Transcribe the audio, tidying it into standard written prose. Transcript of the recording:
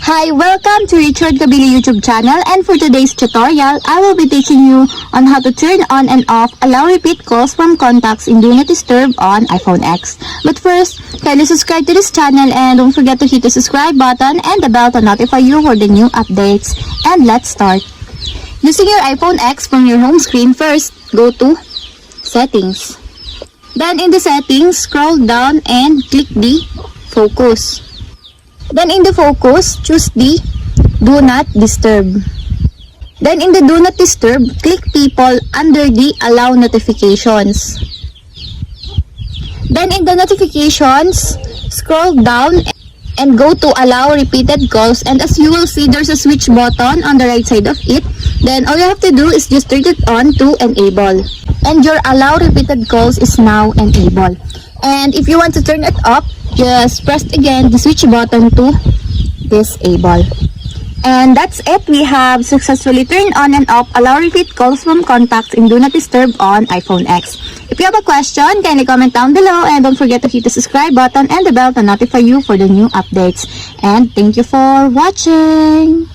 Hi, welcome to Richard Kabili YouTube channel, and for today's tutorial, I will be teaching you on how to turn on and off allow repeat calls from contacts in Do Not Disturb on iPhone X. But first, kindly subscribe to this channel and don't forget to hit the subscribe button and the bell to notify you for the new updates. And let's start. Using your iPhone X from your home screen, first, go to Settings. Then in the Settings, scroll down and click the Focus. Then in the focus, choose the Do Not Disturb. Then in the Do Not Disturb, click People under the Allow Notifications. Then in the Notifications, scroll down and go to Allow Repeated Calls, and as you will see, there's a switch button on the right side of it. Then all you have to do is just turn it on to enable. And your Allow Repeated Calls is now enabled. And if you want to turn it off, just press again the switch button to disable. And that's it. We have successfully turned on and off allow repeat calls from contacts in Do Not Disturb on iPhone X. If you have a question, kindly comment down below and don't forget to hit the subscribe button and the bell to notify you for the new updates. And thank you for watching.